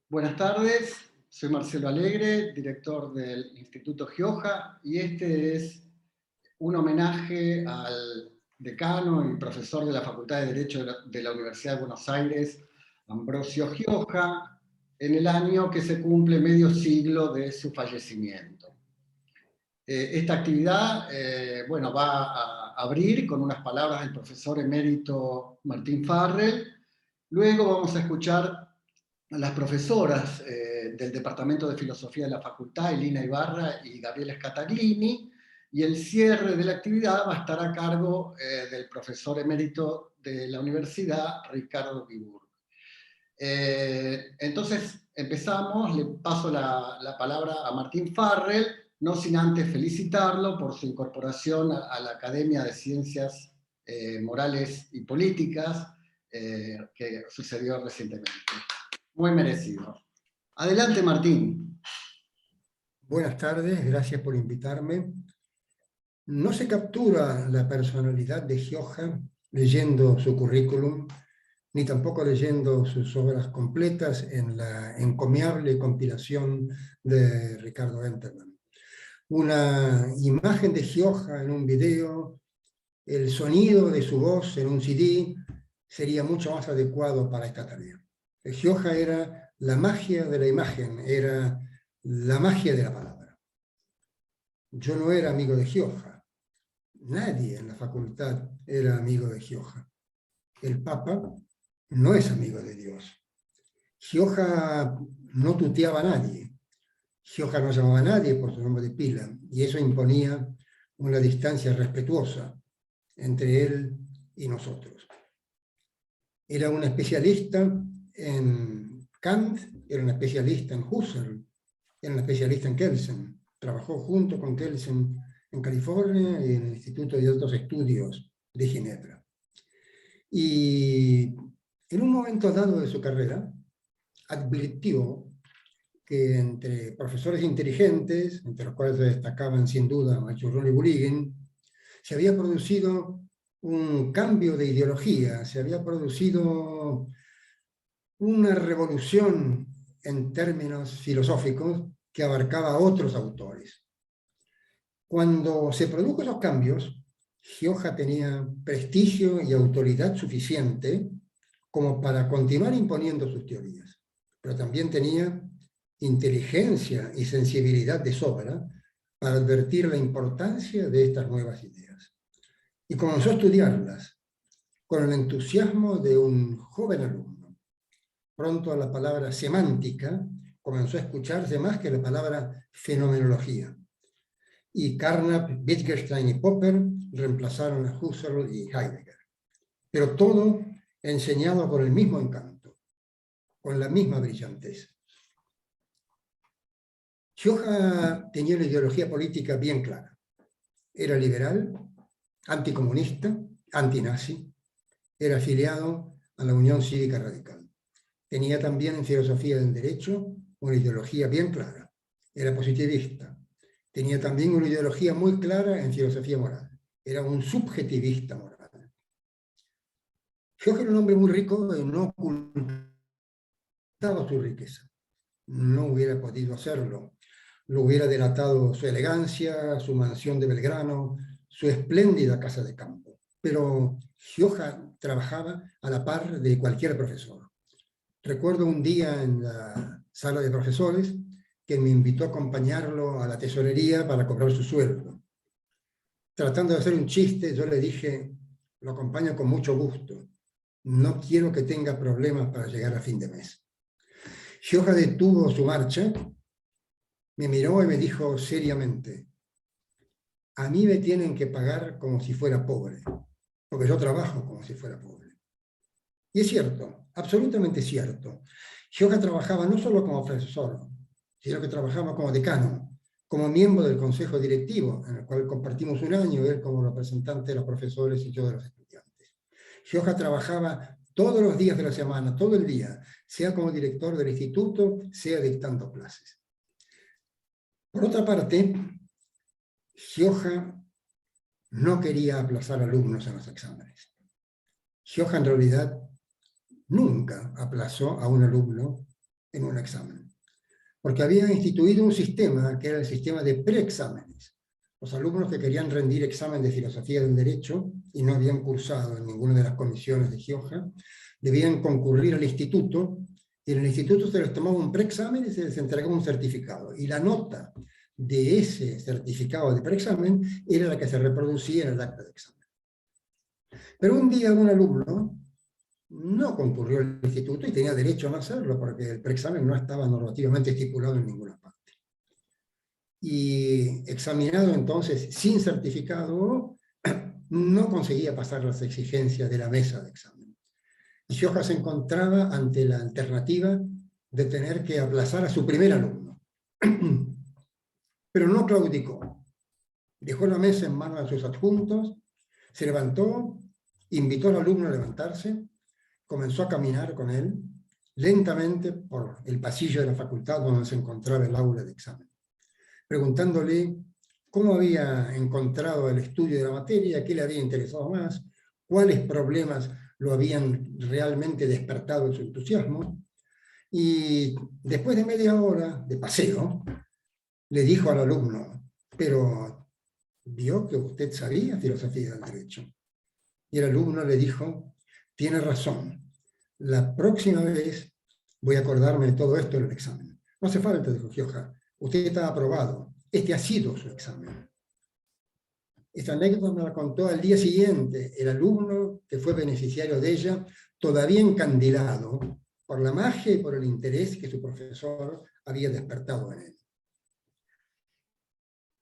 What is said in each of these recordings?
Buenas tardes, soy Marcelo Alegre, director del Instituto Gioja, y este es un homenaje al decano y profesor de la Facultad de Derecho de la Universidad de Buenos Aires, Ambrosio Gioja, en el año que se cumple medio siglo de su fallecimiento. Esta actividad va a abrir con unas palabras del profesor emérito Martín Farrell. Luego vamos a escuchar a las profesoras del Departamento de Filosofía de la Facultad, Elina Ibarra y Gabriela Scataglini, y el cierre de la actividad va a estar a cargo del profesor emérito de la universidad, Ricardo Guibur. Entonces empezamos, le paso la palabra a Martín Farrell, no sin antes felicitarlo por su incorporación a la Academia de Ciencias Morales y Políticas que sucedió recientemente. Muy merecido. Adelante, Martín. Buenas tardes, gracias por invitarme. No se captura la personalidad de Gioja leyendo su currículum, ni tampoco leyendo sus obras completas en la encomiable compilación de Ricardo Enterman. Una imagen de Gioja en un video, el sonido de su voz en un CD, sería mucho más adecuado para esta tarea. Gioja era la magia de la imagen, era la magia de la palabra. Yo no era amigo de Gioja. Nadie en la facultad era amigo de Gioja. El Papa no es amigo de Dios. Gioja no tuteaba a nadie. Gioja no llamaba a nadie por su nombre de pila, y eso imponía una distancia respetuosa entre él y nosotros. Era un especialista en Kant, era un especialista en Husserl, era un especialista en Kelsen. Trabajó junto con Kelsen en California y en el Instituto de Altos Estudios de Ginebra. Y en un momento dado de su carrera, advirtió que entre profesores inteligentes, entre los cuales se destacaban sin duda Machurrón y Bulygin, se había producido un cambio de ideología, se había producido una revolución en términos filosóficos que abarcaba a otros autores. Cuando se produjo esos cambios, Gioja tenía prestigio y autoridad suficiente como para continuar imponiendo sus teorías, pero también tenía inteligencia y sensibilidad de sobra para advertir la importancia de estas nuevas ideas. Y comenzó a estudiarlas con el entusiasmo de un joven alumno. Pronto la palabra semántica comenzó a escucharse más que la palabra fenomenología. Y Carnap, Wittgenstein y Popper reemplazaron a Husserl y Heidegger. Pero todo enseñado con el mismo encanto, con la misma brillantez. Gioja tenía una ideología política bien clara. Era liberal, anticomunista, antinazi. Era afiliado a la Unión Cívica Radical. Tenía también en filosofía del derecho una ideología bien clara. Era positivista. Tenía también una ideología muy clara en filosofía moral. Era un subjetivista moral. Gioja era un hombre muy rico y no ocultaba su riqueza. No hubiera podido hacerlo. Lo hubiera delatado su elegancia, su mansión de Belgrano, su espléndida casa de campo. Pero Gioja trabajaba a la par de cualquier profesor. Recuerdo un día en la sala de profesores que me invitó a acompañarlo a la tesorería para cobrar su sueldo. Tratando de hacer un chiste, yo le dije, lo acompaño con mucho gusto. No quiero que tenga problemas para llegar a fin de mes. Gioja detuvo su marcha, me miró y me dijo seriamente, a mí me tienen que pagar como si fuera pobre, porque yo trabajo como si fuera pobre. Y es cierto, absolutamente cierto. Gioja trabajaba no solo como profesor, sino que trabajaba como decano, como miembro del consejo directivo, en el cual compartimos un año, él como representante de los profesores y yo de los estudiantes. Gioja trabajaba todos los días de la semana, todo el día, sea como director del instituto, sea dictando clases. Por otra parte, Gioja no quería aplazar alumnos en los exámenes. Gioja en realidad nunca aplazó a un alumno en un examen, porque había instituido un sistema que era el sistema de preexámenes. Los alumnos que querían rendir examen de filosofía del derecho y no habían cursado en ninguna de las comisiones de Gioja, debían concurrir al instituto, y en el instituto se les tomaba un preexamen y se les entregaba un certificado. Y la nota de ese certificado de preexamen era la que se reproducía en el acta de examen. Pero un día un alumno no concurrió al instituto y tenía derecho a no hacerlo, porque el preexamen no estaba normativamente estipulado en ninguna parte. Y examinado entonces sin certificado, no conseguía pasar las exigencias de la mesa de examen. Y Gioja se encontraba ante la alternativa de tener que aplazar a su primer alumno. Pero no claudicó. Dejó la mesa en manos de sus adjuntos, se levantó, invitó al alumno a levantarse, comenzó a caminar con él lentamente por el pasillo de la facultad donde se encontraba el aula de examen, preguntándole cómo había encontrado el estudio de la materia, qué le había interesado más, cuáles problemas lo habían realmente despertado en su entusiasmo. Y después de media hora de paseo, le dijo al alumno: pero vio que usted sabía filosofía del derecho. Y el alumno le dijo: tiene razón, la próxima vez voy a acordarme de todo esto en el examen. No hace falta, dijo Gioja, usted está aprobado, este ha sido su examen. Esta anécdota me la contó al día siguiente el alumno que fue beneficiario de ella, todavía encandilado por la magia y por el interés que su profesor había despertado en él.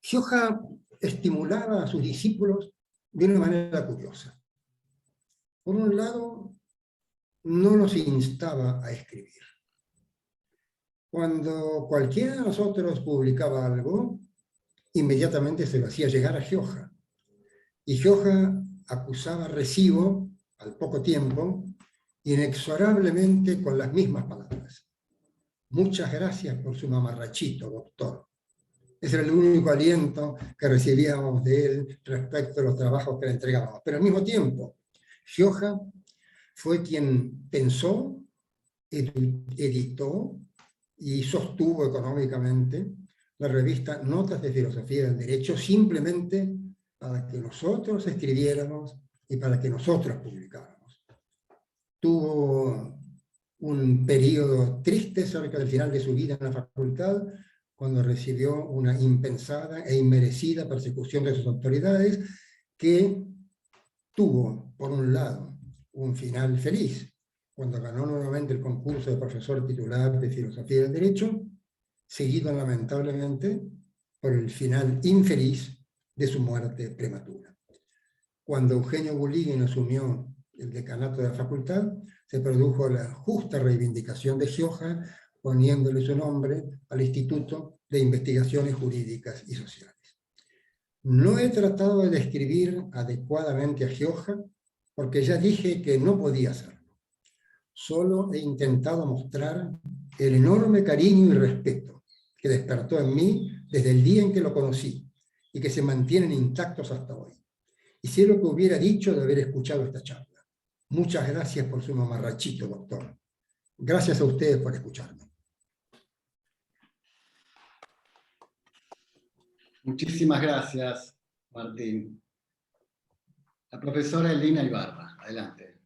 Gioja estimulaba a sus discípulos de una manera curiosa. Por un lado, no los instaba a escribir. Cuando cualquiera de nosotros publicaba algo, inmediatamente se lo hacía llegar a Gioja. Y Gioja acusaba recibo, al poco tiempo, inexorablemente con las mismas palabras: muchas gracias por su mamarrachito, doctor. Ese era el único aliento que recibíamos de él respecto a los trabajos que le entregábamos. Pero al mismo tiempo, Gioja fue quien pensó, editó y sostuvo económicamente la revista Notas de Filosofía del Derecho, simplemente para que nosotros escribiéramos y para que nosotros publicáramos. Tuvo un periodo triste cerca del final de su vida en la facultad, cuando recibió una impensada e inmerecida persecución de sus autoridades, que tuvo, por un lado, un final feliz, cuando ganó nuevamente el concurso de profesor titular de Filosofía del Derecho, seguido lamentablemente por el final infeliz de su muerte prematura. Cuando Eugenio Bulín asumió el decanato de la facultad, se produjo la justa reivindicación de Gioja, poniéndole su nombre al Instituto de Investigaciones Jurídicas y Sociales. No he tratado de describir adecuadamente a Gioja, porque ya dije que no podía hacerlo. Solo he intentado mostrar el enorme cariño y respeto que despertó en mí desde el día en que lo conocí y que se mantienen intactos hasta hoy. Y sé lo que hubiera dicho de haber escuchado esta charla. Muchas gracias por su mamarrachito, doctor. Gracias a ustedes por escucharme. Muchísimas gracias, Martín. La profesora Elina Ibarra, adelante.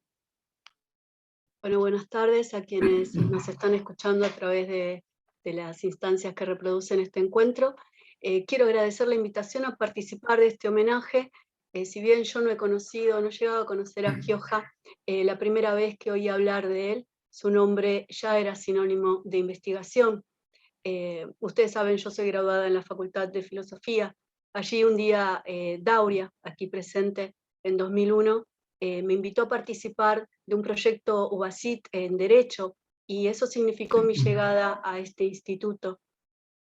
Bueno, buenas tardes a quienes nos están escuchando a través de las instancias que reproducen este encuentro. Quiero agradecer la invitación a participar de este homenaje. Si bien yo no he llegado a conocer a Gioja, la primera vez que oí hablar de él, su nombre ya era sinónimo de investigación. Ustedes saben, yo soy graduada en la Facultad de Filosofía. Allí un día Dauria, aquí presente en 2001, me invitó a participar de un proyecto UBASIT en Derecho, y eso significó mi llegada a este instituto.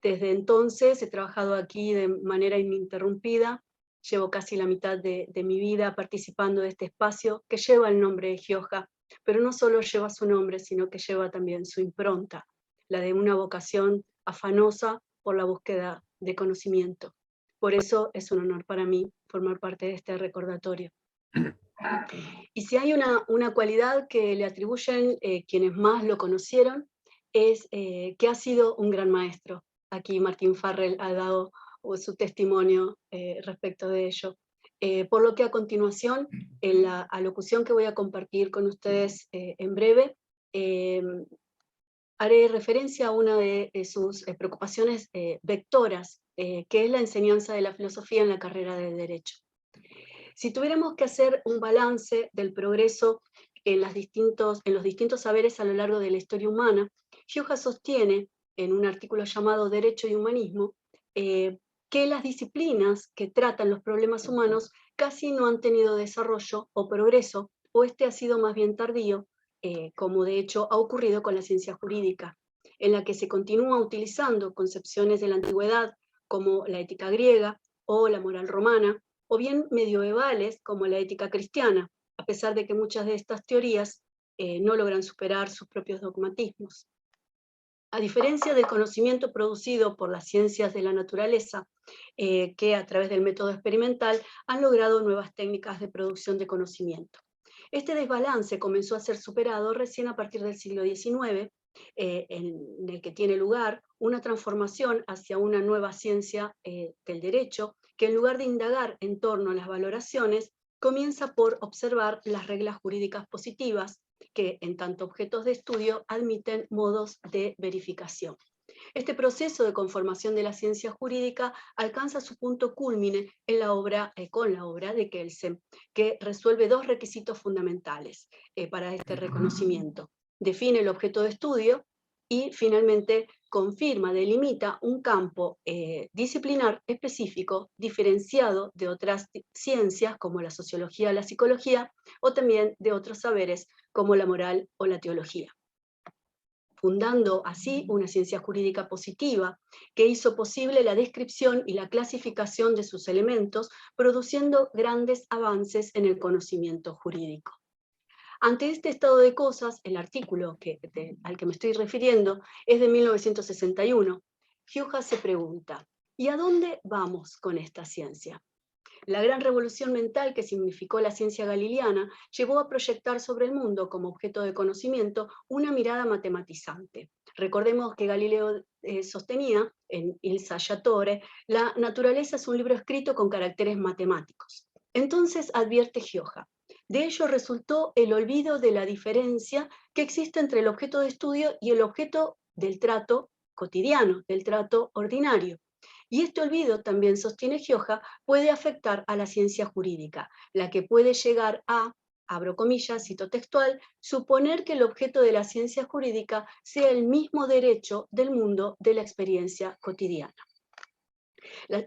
Desde entonces he trabajado aquí de manera ininterrumpida, llevo casi la mitad de mi vida participando de este espacio que lleva el nombre de Gioja, pero no solo lleva su nombre, sino que lleva también su impronta, la de una vocación afanosa por la búsqueda de conocimiento. Por eso es un honor para mí formar parte de este recordatorio. Y si hay una cualidad que le atribuyen quienes más lo conocieron, es que ha sido un gran maestro. Aquí Martín Farrell ha dado su testimonio respecto de ello. Por lo que a continuación, en la alocución que voy a compartir con ustedes en breve, haré referencia a una de sus preocupaciones vectoras, que es la enseñanza de la filosofía en la carrera de Derecho. Si tuviéramos que hacer un balance del progreso en los distintos saberes a lo largo de la historia humana, Gioja sostiene, en un artículo llamado Derecho y Humanismo, que las disciplinas que tratan los problemas humanos casi no han tenido desarrollo o progreso, o este ha sido más bien tardío, como de hecho ha ocurrido con la ciencia jurídica, en la que se continúa utilizando concepciones de la antigüedad como la ética griega o la moral romana, o bien medievales como la ética cristiana, a pesar de que muchas de estas teorías no logran superar sus propios dogmatismos. A diferencia del conocimiento producido por las ciencias de la naturaleza, que a través del método experimental han logrado nuevas técnicas de producción de conocimiento. Este desbalance comenzó a ser superado recién a partir del siglo XIX, en el que tiene lugar una transformación hacia una nueva ciencia del derecho, que en lugar de indagar en torno a las valoraciones, comienza por observar las reglas jurídicas positivas, que en tanto objetos de estudio admiten modos de verificación. Este proceso de conformación de la ciencia jurídica alcanza su punto cúlmine en con la obra de Kelsen, que resuelve dos requisitos fundamentales para este reconocimiento. Define el objeto de estudio y finalmente confirma, delimita un campo disciplinar específico diferenciado de otras ciencias como la sociología o la psicología, o también de otros saberes como la moral o la teología, fundando así una ciencia jurídica positiva que hizo posible la descripción y la clasificación de sus elementos, produciendo grandes avances en el conocimiento jurídico. Ante este estado de cosas, el artículo al que me estoy refiriendo es de 1961. Gioja se pregunta, ¿y a dónde vamos con esta ciencia? La gran revolución mental que significó la ciencia galileana llevó a proyectar sobre el mundo como objeto de conocimiento una mirada matematizante. Recordemos que Galileo sostenía, en Il Saggiatore, la naturaleza es un libro escrito con caracteres matemáticos. Entonces advierte Gioja, de ello resultó el olvido de la diferencia que existe entre el objeto de estudio y el objeto del trato cotidiano, del trato ordinario. Y este olvido, también sostiene Gioja, puede afectar a la ciencia jurídica, la que puede llegar a, abro comillas, cito textual, suponer que el objeto de la ciencia jurídica sea el mismo derecho del mundo de la experiencia cotidiana.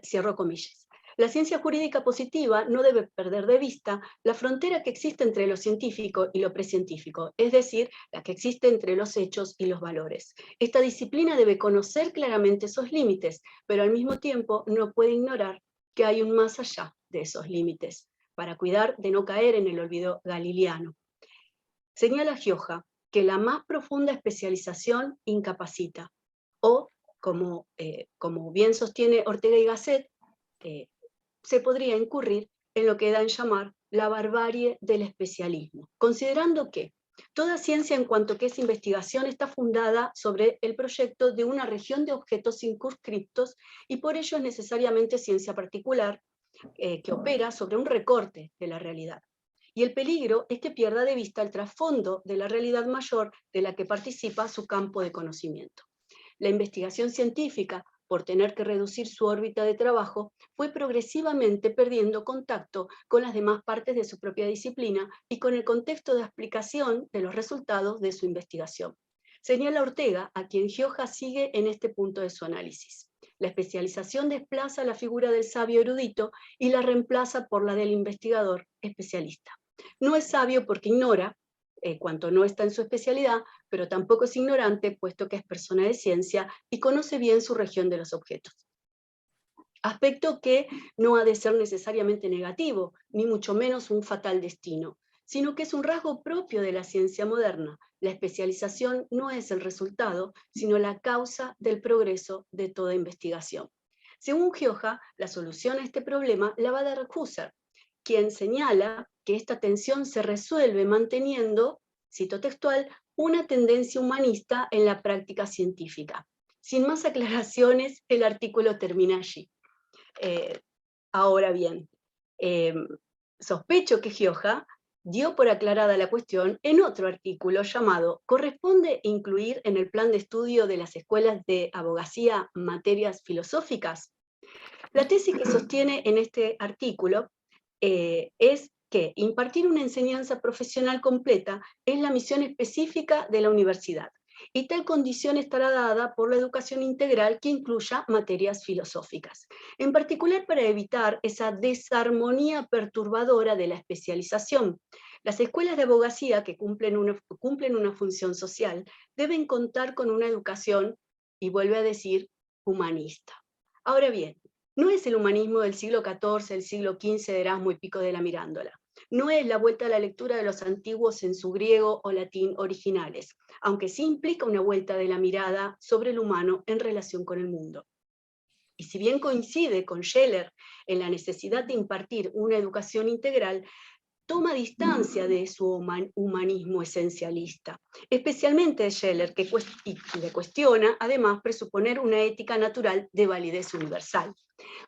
Cierro comillas. La ciencia jurídica positiva no debe perder de vista la frontera que existe entre lo científico y lo precientífico, es decir, la que existe entre los hechos y los valores. Esta disciplina debe conocer claramente esos límites, pero al mismo tiempo no puede ignorar que hay un más allá de esos límites, para cuidar de no caer en el olvido galileano. Señala Gioja que la más profunda especialización incapacita, o como bien sostiene Ortega y Gasset, se podría incurrir en lo que da en llamar la barbarie del especialismo, considerando que toda ciencia en cuanto que es investigación está fundada sobre el proyecto de una región de objetos circunscriptos y por ello es necesariamente ciencia particular que opera sobre un recorte de la realidad. Y el peligro es que pierda de vista el trasfondo de la realidad mayor de la que participa su campo de conocimiento. La investigación científica, por tener que reducir su órbita de trabajo, fue progresivamente perdiendo contacto con las demás partes de su propia disciplina y con el contexto de aplicación de los resultados de su investigación. Señala Ortega, a quien Gioja sigue en este punto de su análisis. La especialización desplaza la figura del sabio erudito y la reemplaza por la del investigador especialista. No es sabio porque ignora, cuanto no está en su especialidad, pero tampoco es ignorante, puesto que es persona de ciencia y conoce bien su región de los objetos. Aspecto que no ha de ser necesariamente negativo, ni mucho menos un fatal destino, sino que es un rasgo propio de la ciencia moderna. La especialización no es el resultado, sino la causa del progreso de toda investigación. Según Gioja, la solución a este problema la va a dar Husserl, quien señala que esta tensión se resuelve manteniendo cito textual, una tendencia humanista en la práctica científica. Sin más aclaraciones, el artículo termina allí. Ahora bien, sospecho que Gioja dio por aclarada la cuestión en otro artículo llamado ¿corresponde incluir en el plan de estudio de las escuelas de abogacía materias filosóficas? La tesis que sostiene en este artículo es que impartir una enseñanza profesional completa es la misión específica de la universidad, y tal condición estará dada por la educación integral que incluya materias filosóficas, en particular para evitar esa desarmonía perturbadora de la especialización. Las escuelas de abogacía que cumplen una función social deben contar con una educación, y vuelve a decir, humanista. Ahora bien, no es el humanismo del siglo XIV, el siglo XV de Erasmo y Pico de la Mirándola. No es la vuelta a la lectura de los antiguos en su griego o latín originales, aunque sí implica una vuelta de la mirada sobre el humano en relación con el mundo. Y si bien coincide con Scheler en la necesidad de impartir una educación integral, toma distancia de su humanismo esencialista, especialmente Scheler, que le cuestiona además presuponer una ética natural de validez universal.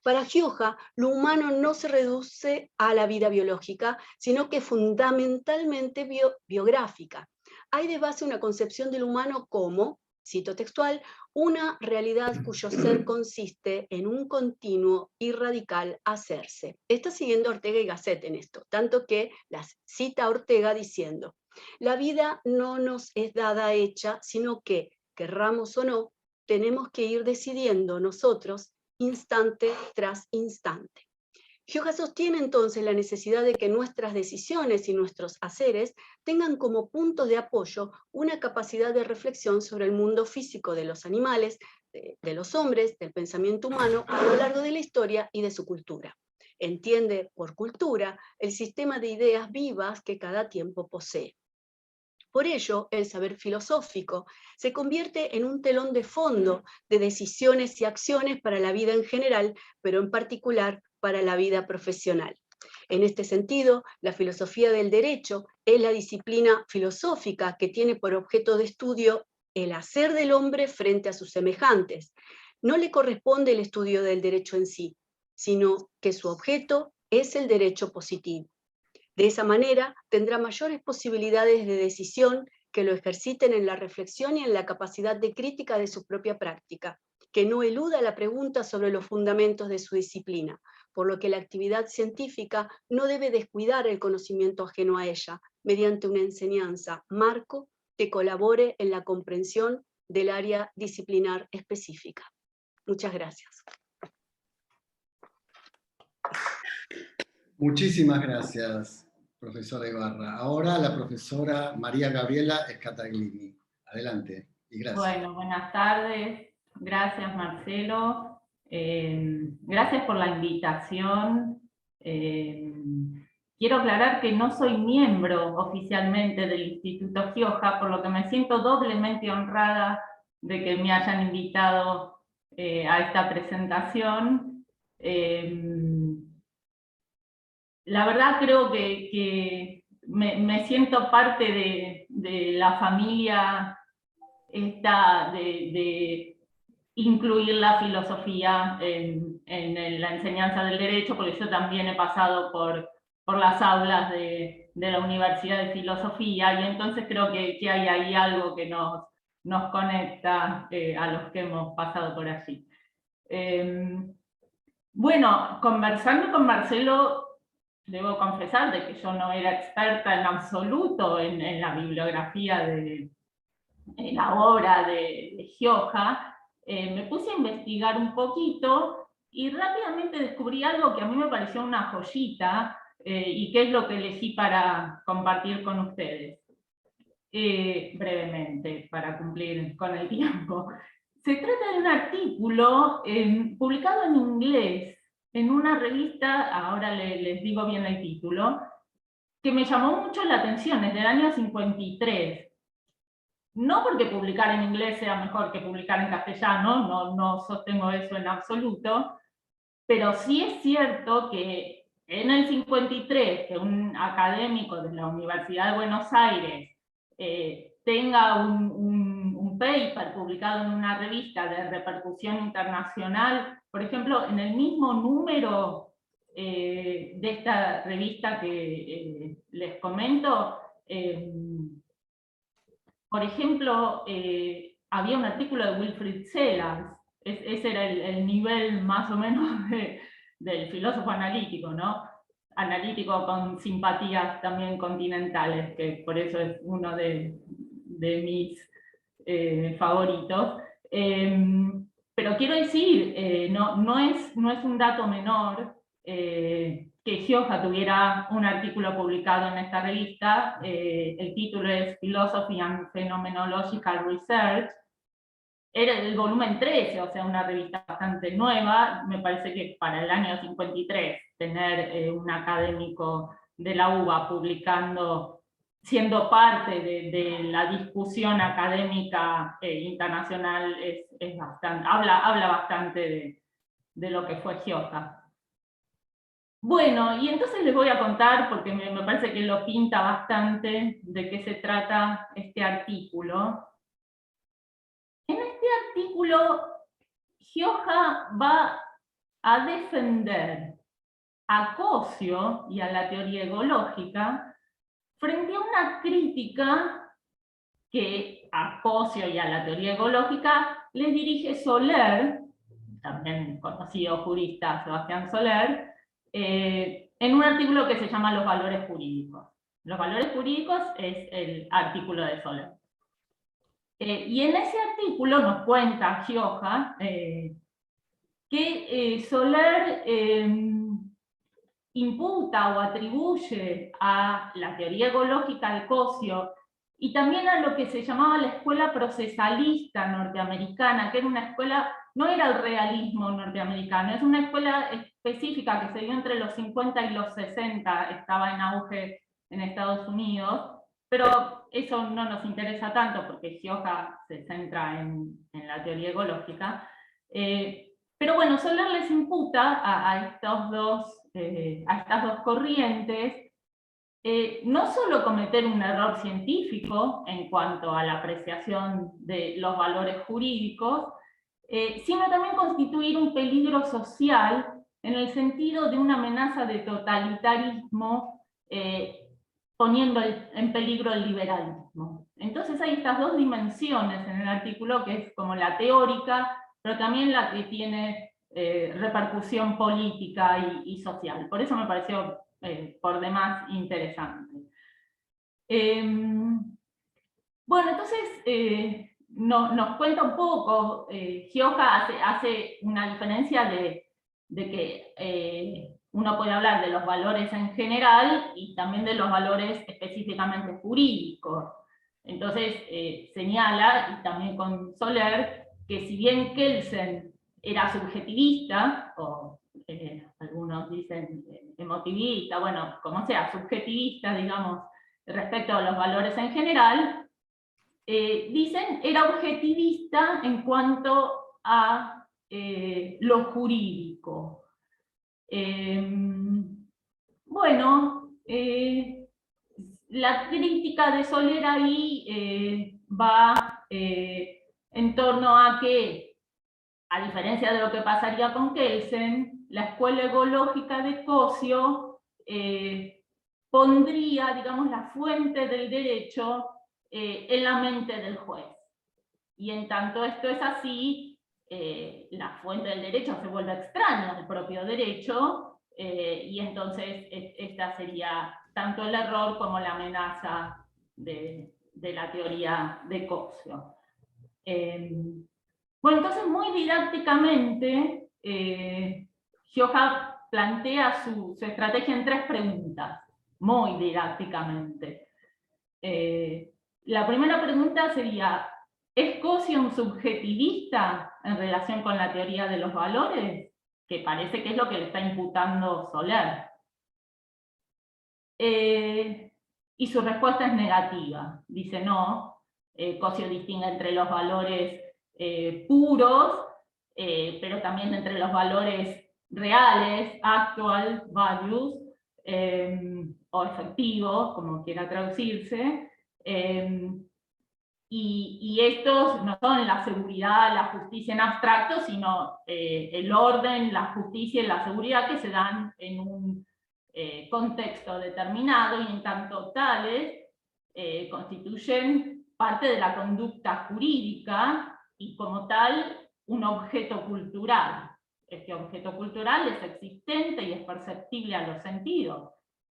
Para Gioja, lo humano no se reduce a la vida biológica, sino que fundamentalmente biográfica. Hay de base una concepción del humano como, cito textual, una realidad cuyo ser consiste en un continuo y radical hacerse. Está siguiendo Ortega y Gasset en esto, tanto que las cita Ortega diciendo, la vida no nos es dada hecha, sino que, querramos o no, tenemos que ir decidiendo nosotros instante tras instante. Gioja sostiene entonces la necesidad de que nuestras decisiones y nuestros haceres tengan como punto de apoyo una capacidad de reflexión sobre el mundo físico de los animales, de los hombres, del pensamiento humano a lo largo de la historia y de su cultura. Entiende por cultura el sistema de ideas vivas que cada tiempo posee. Por ello, el saber filosófico se convierte en un telón de fondo de decisiones y acciones para la vida en general, pero en particular para la vida profesional. En este sentido, la filosofía del derecho es la disciplina filosófica que tiene por objeto de estudio el hacer del hombre frente a sus semejantes. No le corresponde el estudio del derecho en sí, sino que su objeto es el derecho positivo. De esa manera, tendrá mayores posibilidades de decisión que lo ejerciten en la reflexión y en la capacidad de crítica de su propia práctica, que no eluda la pregunta sobre los fundamentos de su disciplina, por lo que la actividad científica no debe descuidar el conocimiento ajeno a ella, mediante una enseñanza, marco, que colabore en la comprensión del área disciplinar específica. Muchas gracias. Muchísimas gracias, profesora Ibarra. Ahora la profesora María Gabriela Scataglini. Adelante y gracias. Bueno, buenas tardes. Gracias, Marcelo. Gracias por la invitación. Quiero aclarar que no soy miembro oficialmente del Instituto Gioja, por lo que me siento doblemente honrada de que me hayan invitado a esta presentación. La verdad creo que me siento parte de la familia esta de incluir la filosofía en la enseñanza del derecho, porque yo también he pasado por las aulas de la Universidad de Filosofía, y entonces creo que hay ahí algo que nos conecta a los que hemos pasado por allí. Bueno, conversando con Marcelo, debo confesar de que yo no era experta en absoluto en la bibliografía de la obra de Gioja. Me puse a investigar un poquito y rápidamente descubrí algo que a mí me pareció una joyita y que es lo que elegí para compartir con ustedes. Brevemente, para cumplir con el tiempo. Se trata de un artículo publicado en inglés en una revista, ahora les digo bien el título, que me llamó mucho la atención, es del año 53. No porque publicar en inglés sea mejor que publicar en castellano, no sostengo eso en absoluto, pero sí es cierto que en el 53, que un académico de la Universidad de Buenos Aires tenga un paper publicado en una revista de repercusión internacional, por ejemplo, en el mismo número de esta revista que les comento, por ejemplo, había un artículo de Wilfrid Sellars, ese era el nivel más o menos del filósofo analítico, ¿no? Analítico con simpatías también continentales, que por eso es uno de mis favoritos. Pero quiero decir, no es un dato menor que Gioja tuviera un artículo publicado en esta revista. El título es Philosophy and Phenomenological Research. Era el volumen 13, o sea, una revista bastante nueva. Me parece que para el año 53 tener un académico de la UBA publicando, siendo parte de la discusión académica internacional, es bastante, habla bastante de lo que fue Gioja. Bueno, y entonces les voy a contar, porque me parece que lo pinta bastante, de qué se trata este artículo. En este artículo, Gioja va a defender a Cosio y a la teoría egológica frente a una crítica que a Cosio y a la teoría egológica le dirige Soler, también conocido jurista Sebastián Soler, en un artículo que se llama Los valores jurídicos. Los valores jurídicos es el artículo de Soler. Y en ese artículo nos cuenta Gioja que Soler imputa o atribuye a la teoría egológica de Cosio y también a lo que se llamaba la escuela procesalista norteamericana, que era una escuela, no era el realismo norteamericano, es una escuela específica que se dio entre los 50 y los 60, estaba en auge en Estados Unidos, pero eso no nos interesa tanto porque Gioja se centra en la teoría egológica. Pero bueno, Soler les imputa a estas dos corrientes no solo cometer un error científico en cuanto a la apreciación de los valores jurídicos, sino también constituir un peligro social en el sentido de una amenaza de totalitarismo poniendo en peligro el liberalismo. Entonces hay estas dos dimensiones en el artículo, que es como la teórica, pero también la que tiene repercusión política y social. Por eso me pareció por demás interesante. Bueno, entonces nos cuenta un poco, Gioja hace una diferencia de que uno puede hablar de los valores en general y también de los valores específicamente jurídicos. Entonces señala, y también con Soler, que si bien Kelsen era subjetivista, o algunos dicen emotivista, bueno, como sea, subjetivista, digamos, respecto a los valores en general, dicen, era objetivista en cuanto a lo jurídico. Bueno, la crítica de Soler ahí va en torno a que, a diferencia de lo que pasaría con Kelsen, la escuela egológica de Cosio pondría, digamos, la fuente del derecho en la mente del juez. Y en tanto esto es así, la fuente del derecho se vuelve extraña al propio derecho, y entonces esta sería tanto el error como la amenaza de la teoría de Cosio. Bueno, entonces muy didácticamente, Gioja plantea su estrategia en 3 preguntas, muy didácticamente. La primera pregunta sería, ¿es Cosio un subjetivista en relación con la teoría de los valores? Que parece que es lo que le está imputando Soler. Y su respuesta es negativa. Dice no, Cosio distingue entre los valores puros, pero también entre los valores reales, actual values, o efectivos, como quiera traducirse, Y estos no son la seguridad, la justicia en abstracto, sino el orden, la justicia y la seguridad que se dan en un contexto determinado, y en tanto tales constituyen parte de la conducta jurídica y como tal un objeto cultural. Este objeto cultural es existente y es perceptible a los sentidos.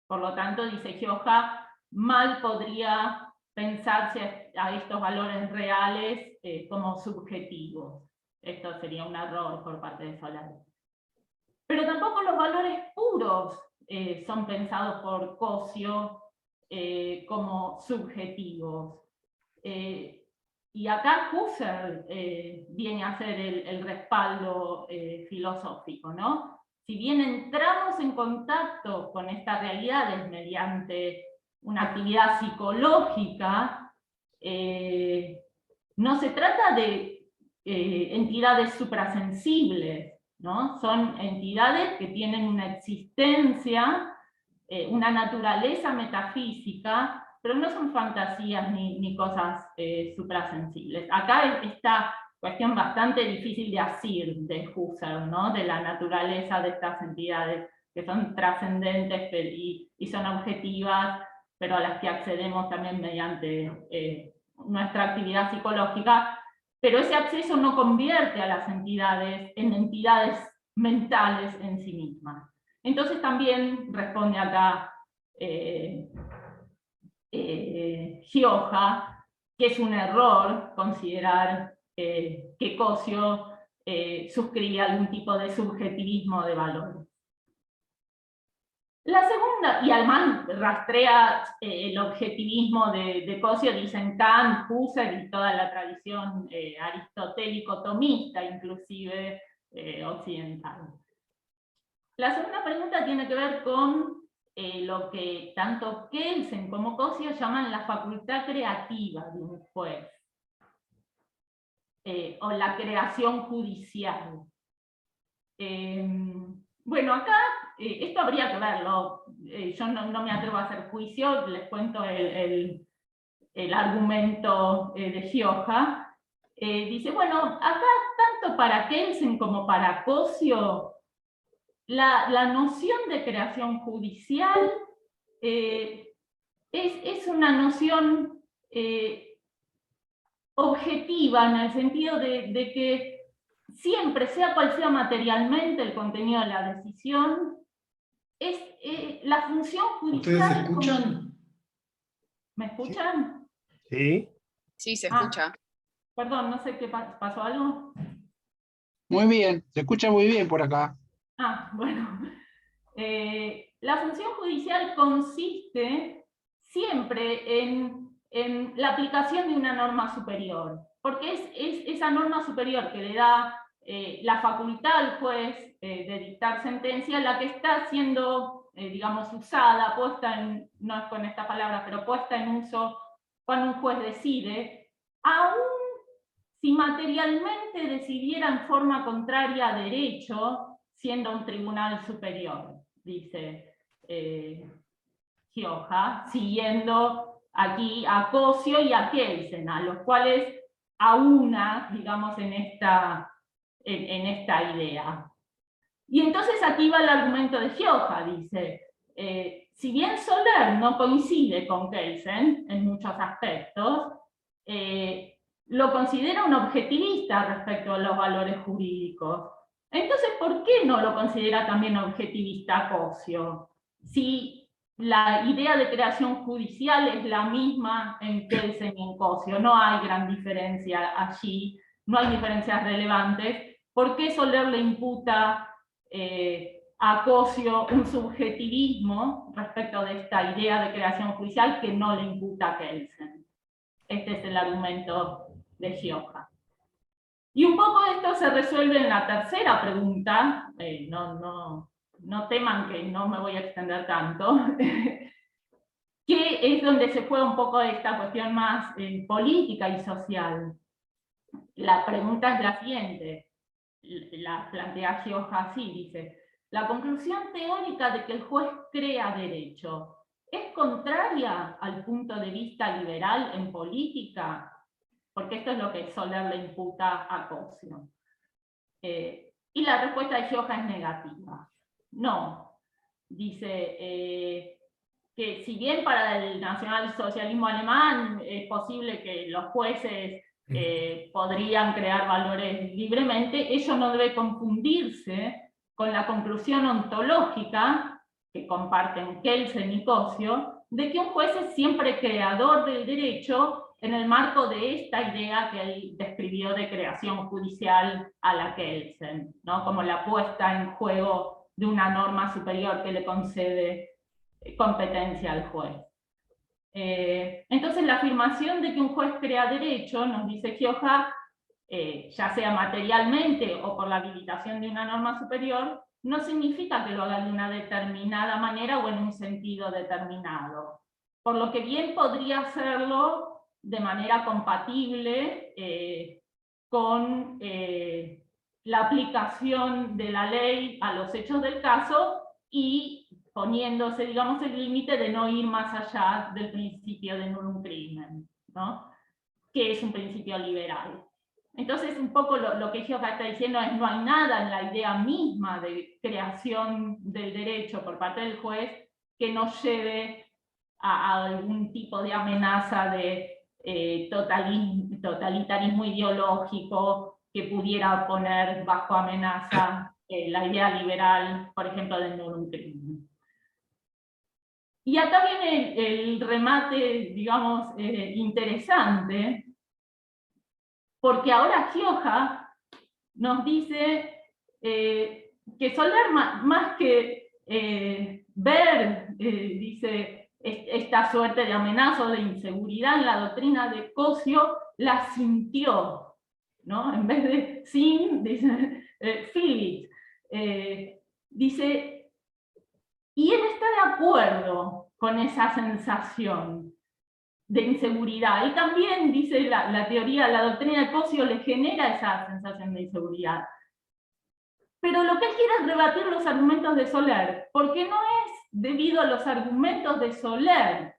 Por lo tanto, dice Gioja, mal podría pensarse a estos valores reales como subjetivos. Esto sería un error por parte de Solari. Pero tampoco los valores puros son pensados por Cosio como subjetivos. Y acá Husserl viene a hacer el respaldo filosófico, ¿no? Si bien entramos en contacto con estas realidades mediante una actividad psicológica, no se trata de entidades suprasensibles, ¿no? Son entidades que tienen una existencia, una naturaleza metafísica, pero no son fantasías ni cosas suprasensibles. Acá esta cuestión bastante difícil de asir de Husserl, ¿no? De la naturaleza de estas entidades que son trascendentes y son objetivas, pero a las que accedemos también mediante nuestra actividad psicológica, pero ese acceso no convierte a las entidades en entidades mentales en sí mismas. Entonces también responde acá Gioja, que es un error considerar que Cosio suscribía algún tipo de subjetivismo de valores. La segunda, y además rastrea el objetivismo de Cosio, dicen Kant, Husserl y toda la tradición aristotélico-tomista, inclusive occidental. La segunda pregunta tiene que ver con lo que tanto Kelsen como Cosio llaman la facultad creativa de un juez, o la creación judicial. Bueno, acá esto habría que verlo. Yo no me atrevo a hacer juicio, les cuento el argumento de Gioja. Dice, bueno, acá tanto para Kelsen como para Cosio, la noción de creación judicial es una noción objetiva, en el sentido de que siempre, sea cual sea materialmente el contenido de la decisión, es la función judicial... ¿Ustedes escuchan? ¿Me escuchan? Sí. Sí, se escucha. Perdón, no sé qué pasó, ¿algo? Muy bien, se escucha muy bien por acá. Bueno. La función judicial consiste siempre en la aplicación de una norma superior, porque es esa norma superior que le da la facultad al juez de dictar sentencia la que está siendo, digamos, usada, puesta en, no es con esta palabra, pero puesta en uso cuando un juez decide, aún si materialmente decidiera en forma contraria a derecho, siendo un tribunal superior, dice Gioja, siguiendo aquí a Cosio y a Kelsen, a los cuales aúna, digamos, en esta idea. Y entonces aquí va el argumento de Gioja, dice, si bien Soler no coincide con Kelsen en muchos aspectos, lo considera un objetivista respecto a los valores jurídicos. Entonces, ¿por qué no lo considera también objetivista Cosio? Si la idea de creación judicial es la misma en Kelsen y en Cosio, no hay gran diferencia allí, no hay diferencias relevantes, ¿por qué Soler le imputa a Cosio un subjetivismo respecto de esta idea de creación judicial que no le imputa a Kelsen? Este es el argumento de Gioja. Y un poco esto se resuelve en la tercera pregunta, no teman que no me voy a extender tanto, que es donde se juega un poco esta cuestión más política y social. La pregunta es la siguiente, la plantea Gioja así, dice, la conclusión teórica de que el juez crea derecho es contraria al punto de vista liberal en política, porque esto es lo que Soler le imputa a Cosio. Y la respuesta de Gioja es negativa. No, dice que si bien para el nacionalsocialismo alemán es posible que los jueces podrían crear valores libremente, ello no debe confundirse con la conclusión ontológica que comparten Kelsen y Cosio, de que un juez es siempre creador del derecho en el marco de esta idea que él describió de creación judicial a la Kelsen, ¿no? Como la puesta en juego de una norma superior que le concede competencia al juez. Entonces la afirmación de que un juez crea derecho, nos dice Gioja, ya sea materialmente o por la habilitación de una norma superior, no significa que lo haga de una determinada manera o en un sentido determinado. Por lo que bien podría hacerlo de manera compatible con la aplicación de la ley a los hechos del caso y poniéndose, digamos, el límite de no ir más allá del principio de nullum crimen, ¿no? Que es un principio liberal. Entonces, un poco lo que Gioja está diciendo es no hay nada en la idea misma de creación del derecho por parte del juez que nos lleve a algún tipo de amenaza de totalitarismo ideológico que pudiera poner bajo amenaza la idea liberal, por ejemplo, del nullum crimen. Y acá viene el remate, digamos, interesante, porque ahora Gioja nos dice que Soler, más que ver, dice, esta suerte de amenaza o de inseguridad en la doctrina de Cosio, la sintió, ¿no? En vez de sin, dice, feel it. Dice, y él está de acuerdo con esa sensación de inseguridad. Y también, dice la teoría, la doctrina de Cosio le genera esa sensación de inseguridad. Pero lo que él quiere es rebatir los argumentos de Soler, porque no es debido a los argumentos de Soler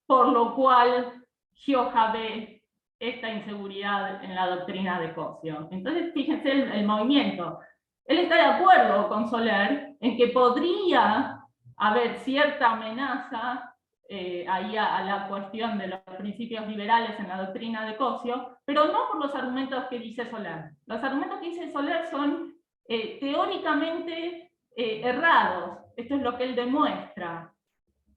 por lo cual Gioja ve esta inseguridad en la doctrina de Cosio. Entonces, fíjense el movimiento. Él está de acuerdo con Soler en que podría haber cierta amenaza ahí a la cuestión de los principios liberales en la doctrina de Cosio, pero no por los argumentos que dice Soler. Los argumentos que dice Soler son teóricamente errados. Esto es lo que él demuestra,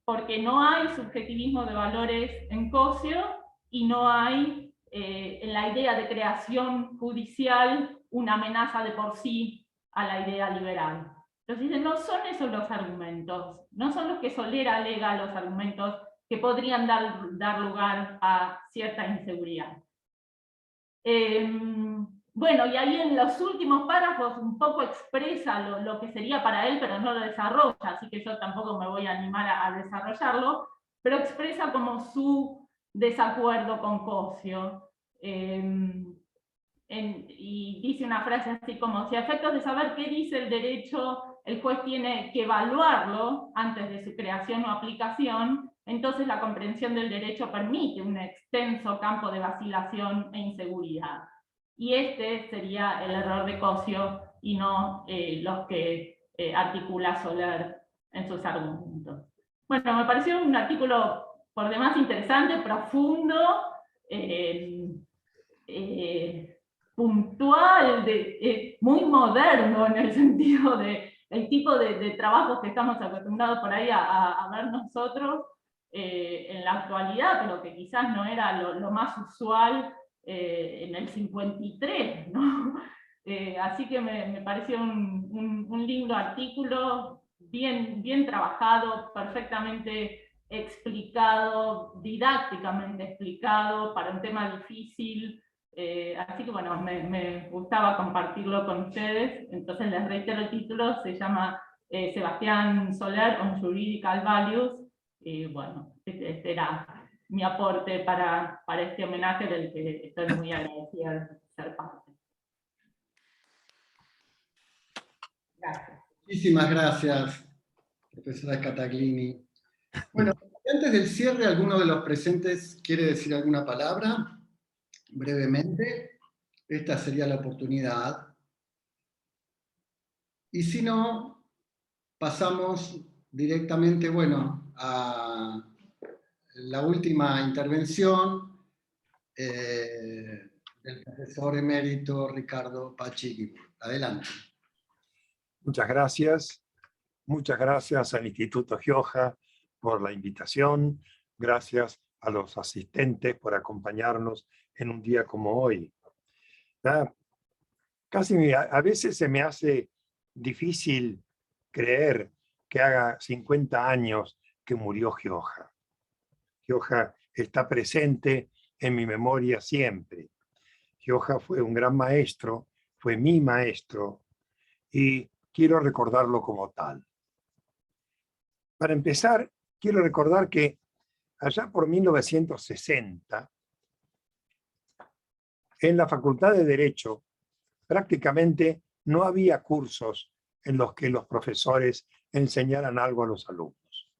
porque no hay subjetivismo de valores en Cosio y no hay en la idea de creación judicial una amenaza de por sí a la idea liberal. Entonces dicen, no son esos los argumentos, no son los que Soler alega los argumentos que podrían dar lugar a cierta inseguridad. Bueno, y ahí en los últimos párrafos un poco expresa lo que sería para él, pero no lo desarrolla, así que yo tampoco me voy a animar a desarrollarlo, pero expresa como su desacuerdo con Cosio. Y dice una frase así como, si a efectos de saber qué dice el derecho, el juez tiene que evaluarlo antes de su creación o aplicación, entonces la comprensión del derecho permite un extenso campo de vacilación e inseguridad. Y este sería el error de Cosio y no los que articula Soler en sus argumentos. Bueno, me pareció un artículo por demás interesante, profundo, puntual, muy moderno en el sentido de el tipo de trabajos que estamos acostumbrados por ahí a ver nosotros en la actualidad, pero que quizás no era lo más usual en el 53, ¿no? Así que me pareció un lindo artículo, bien trabajado, perfectamente explicado, didácticamente explicado para un tema difícil. Así que bueno, me gustaba compartirlo con ustedes. Entonces les reitero el título, se llama Sebastián Soler on Juridical Values. Y bueno, este era mi aporte para este homenaje del que estoy muy agradecida de ser parte. Gracias. Muchísimas gracias, profesora Scataglini. Bueno, antes del cierre, ¿alguno de los presentes quiere decir alguna palabra? Brevemente, esta sería la oportunidad. Y si no, pasamos directamente, bueno, a la última intervención del profesor emérito Ricardo Pachi. Adelante. Muchas gracias. Muchas gracias al Instituto Gioja por la invitación. Gracias a los asistentes por acompañarnos en un día como hoy. Casi a veces se me hace difícil creer que haga 50 años que murió Gioja. Gioja está presente en mi memoria siempre. Gioja fue un gran maestro, fue mi maestro, y quiero recordarlo como tal. Para empezar, quiero recordar que allá por 1960, en la Facultad de Derecho, prácticamente no había cursos en los que los profesores enseñaran algo a los alumnos.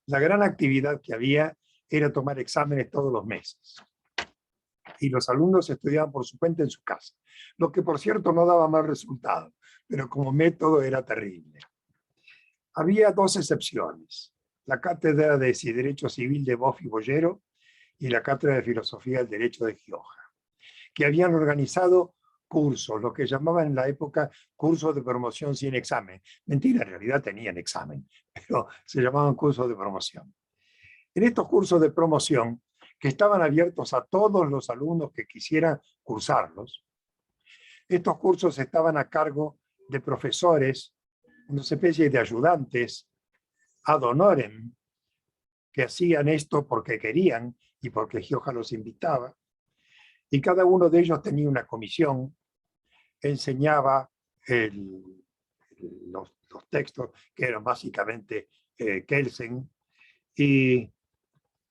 La gran actividad que había era tomar exámenes todos los meses. Y los alumnos estudiaban por su cuenta en su casa, lo que por cierto no daba mal resultado, pero como método era terrible. Había dos excepciones: la Cátedra de Derecho Civil de Boff y Bollero y la Cátedra de Filosofía del Derecho de Gioja, que habían organizado cursos, lo que llamaban en la época cursos de promoción sin examen. Mentira, en realidad tenían examen, pero se llamaban cursos de promoción. En estos cursos de promoción, que estaban abiertos a todos los alumnos que quisieran cursarlos, estos cursos estaban a cargo de profesores, una especie de ayudantes ad honorem, que hacían esto porque querían y porque Gioja los invitaba, y cada uno de ellos tenía una comisión, enseñaba los textos, que eran básicamente Kelsen, y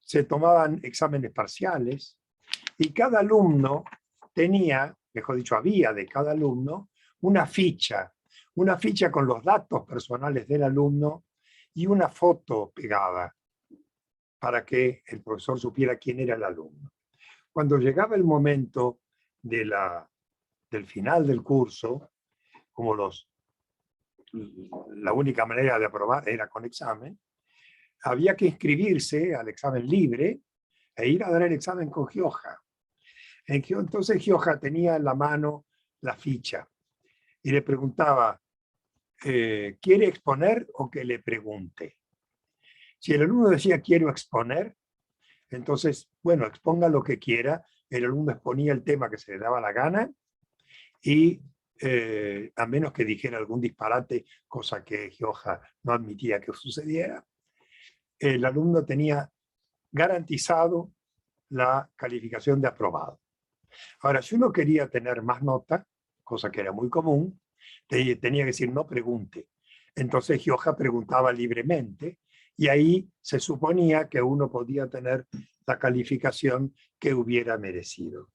se tomaban exámenes parciales, y cada alumno tenía, mejor dicho, había de cada alumno una ficha con los datos personales del alumno y una foto pegada para que el profesor supiera quién era el alumno. Cuando llegaba el momento del final del curso, como la única manera de aprobar era con examen, había que inscribirse al examen libre e ir a dar el examen con Gioja. Entonces Gioja tenía en la mano la ficha y le preguntaba, ¿quiere exponer o que le pregunte? Si el alumno decía quiero exponer, entonces, bueno, exponga lo que quiera. El alumno exponía el tema que se le daba la gana y a menos que dijera algún disparate, cosa que Gioja no admitía que sucediera, el alumno tenía garantizado la calificación de aprobado. Ahora, si uno quería tener más nota, cosa que era muy común, tenía que decir no pregunte. Entonces Gioja preguntaba libremente y ahí se suponía que uno podía tener la calificación que hubiera merecido.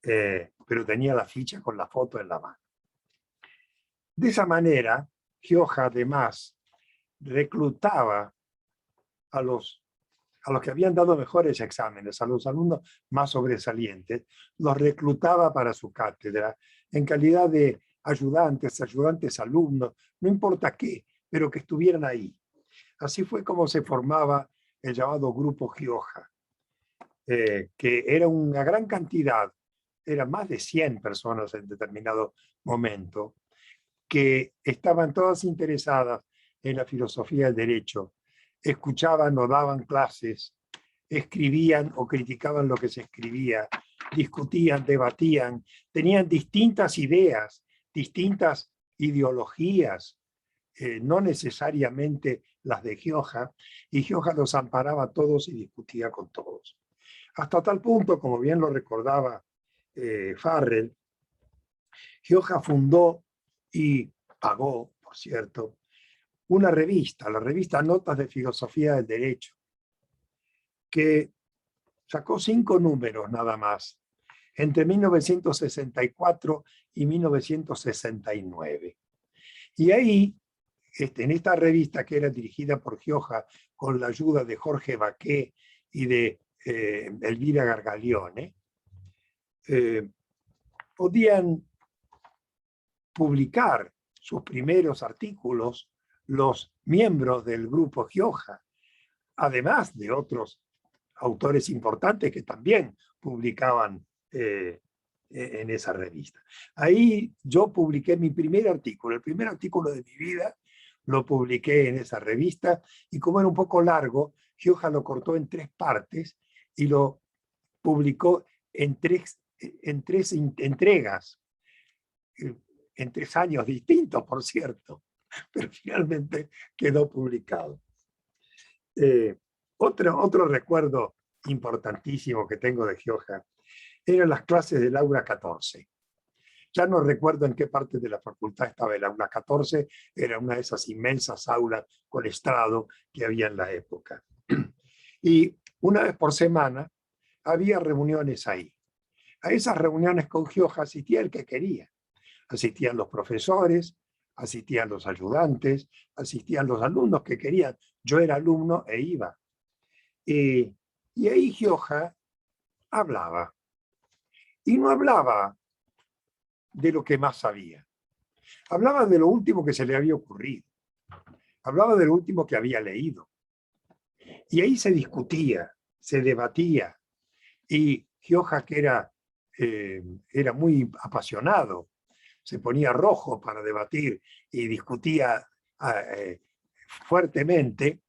Pero tenía la ficha con la foto en la mano. De esa manera, Gioja además reclutaba a los que habían dado mejores exámenes, a los alumnos más sobresalientes, los reclutaba para su cátedra en calidad de ayudantes alumnos, no importa qué, pero que estuvieran ahí. Así fue como se formaba el llamado Grupo Gioja, que era una gran cantidad, eran más de 100 personas en determinado momento, que estaban todas interesadas en la filosofía del derecho, escuchaban o daban clases, escribían o criticaban lo que se escribía, discutían, debatían, tenían distintas ideas, distintas ideologías, no necesariamente las de Gioja, y Gioja los amparaba a todos y discutía con todos. Hasta tal punto, como bien lo recordaba Farrell, Gioja fundó y pagó, por cierto, una revista, la revista Notas de Filosofía del Derecho, que sacó 5 números nada más, entre 1964 y 1969. Y ahí en esta revista, que era dirigida por Gioja con la ayuda de Jorge Baqué y de Elvira Gargaglione, podían publicar sus primeros artículos los miembros del grupo Gioja, además de otros autores importantes que también publicaban en esa revista. Ahí yo publiqué mi primer artículo, el primer artículo de mi vida lo publiqué en esa revista, y como era un poco largo, Gioja lo cortó en 3 partes y lo publicó en tres entregas, en 3 años distintos, por cierto, pero finalmente quedó publicado. Otro recuerdo importantísimo que tengo de Gioja eran las clases del aula 14. Ya no recuerdo en qué parte de la facultad estaba el aula 14, era una de esas inmensas aulas con estrado que había en la época. Y una vez por semana había reuniones ahí. A esas reuniones con Gioja asistía el que quería. Asistían los profesores, asistían los ayudantes, asistían los alumnos que querían. Yo era alumno e iba. Y ahí Gioja hablaba. Y no hablaba de lo que más sabía. Hablaba de lo último que se le había ocurrido. Hablaba de lo último que había leído. Y ahí se discutía, se debatía. Y Gioja, que era muy apasionado, se ponía rojo para debatir y discutía fuertemente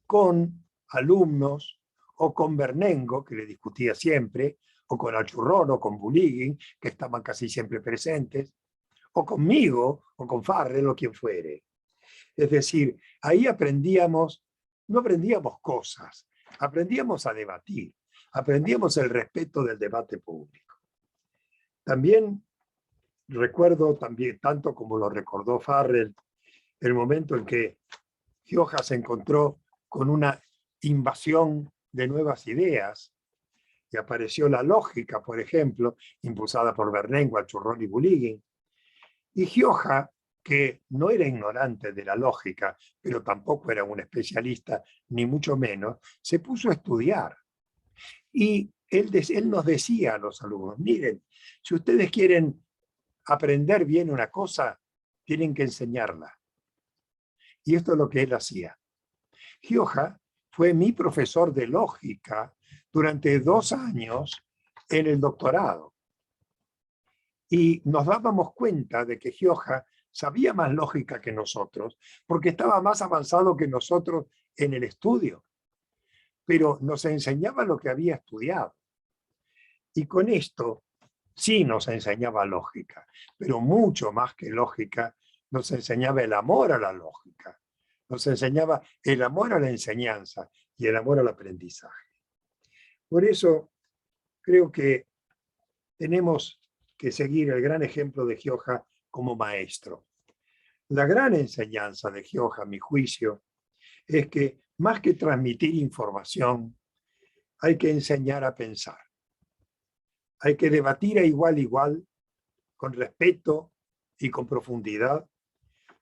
con alumnos, o con Bernengo, que le discutía siempre, o con Alchurrón, o con Buligin, que estaban casi siempre presentes, o conmigo, o con Farrell, o quien fuere. Es decir, ahí aprendíamos, no aprendíamos cosas, aprendíamos a debatir, aprendíamos el respeto del debate público. También recuerdo, tanto como lo recordó Farrell, el momento en que Gioja se encontró con una invasión de nuevas ideas, y apareció la lógica, por ejemplo, impulsada por Bernengo, Alchurrón y Buligin. Y Gioja, que no era ignorante de la lógica, pero tampoco era un especialista, ni mucho menos, se puso a estudiar. Y él nos decía a los alumnos, miren, si ustedes quieren aprender bien una cosa, tienen que enseñarla. Y esto es lo que él hacía. Gioja fue mi profesor de lógica durante 2 años en el doctorado. Y nos dábamos cuenta de que Gioja sabía más lógica que nosotros, porque estaba más avanzado que nosotros en el estudio. Pero nos enseñaba lo que había estudiado. Y con esto sí nos enseñaba lógica, pero mucho más que lógica, nos enseñaba el amor a la lógica. Nos enseñaba el amor a la enseñanza y el amor al aprendizaje. Por eso creo que tenemos que seguir el gran ejemplo de Gioja como maestro. La gran enseñanza de Gioja, a mi juicio, es que más que transmitir información, hay que enseñar a pensar. Hay que debatir a igual, con respeto y con profundidad,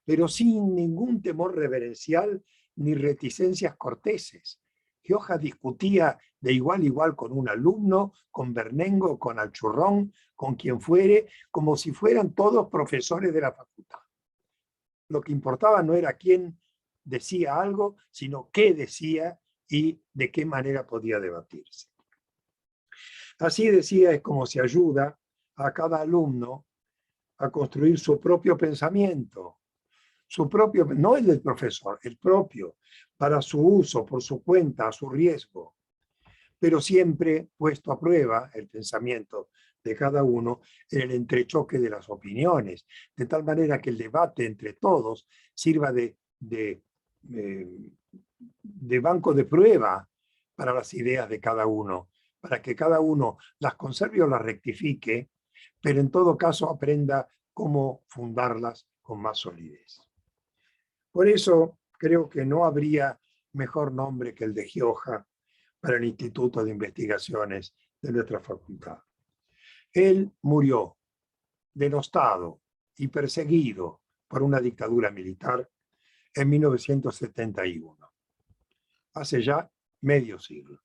pero sin ningún temor reverencial ni reticencias corteses. Gioja discutía de igual con un alumno, con Bernengo, con Alchurrón, con quien fuere, como si fueran todos profesores de la facultad. Lo que importaba no era quién decía algo, sino qué decía y de qué manera podía debatirse. Así decía, es como se ayuda a cada alumno a construir su propio pensamiento, su propio, no el del profesor, el propio, para su uso, por su cuenta, a su riesgo, pero siempre puesto a prueba el pensamiento de cada uno en el entrechoque de las opiniones, de tal manera que el debate entre todos sirva de banco de prueba para las ideas de cada uno, para que cada uno las conserve o las rectifique, pero en todo caso aprenda cómo fundarlas con más solidez. Por eso creo que no habría mejor nombre que el de Gioja para el Instituto de Investigaciones de nuestra facultad. Él murió denostado y perseguido por una dictadura militar en 1971. Hace ya medio siglo.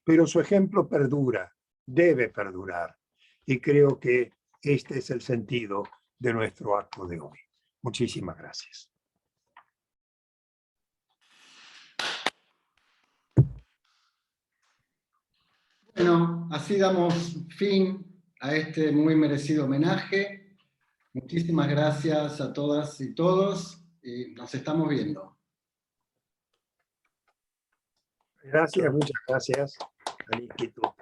Pero su ejemplo perdura, debe perdurar, y creo que este es el sentido de nuestro acto de hoy. Muchísimas gracias. Bueno, así damos fin a este muy merecido homenaje. Muchísimas gracias a todas y todos, y nos estamos viendo. Gracias, muchas gracias al Instituto.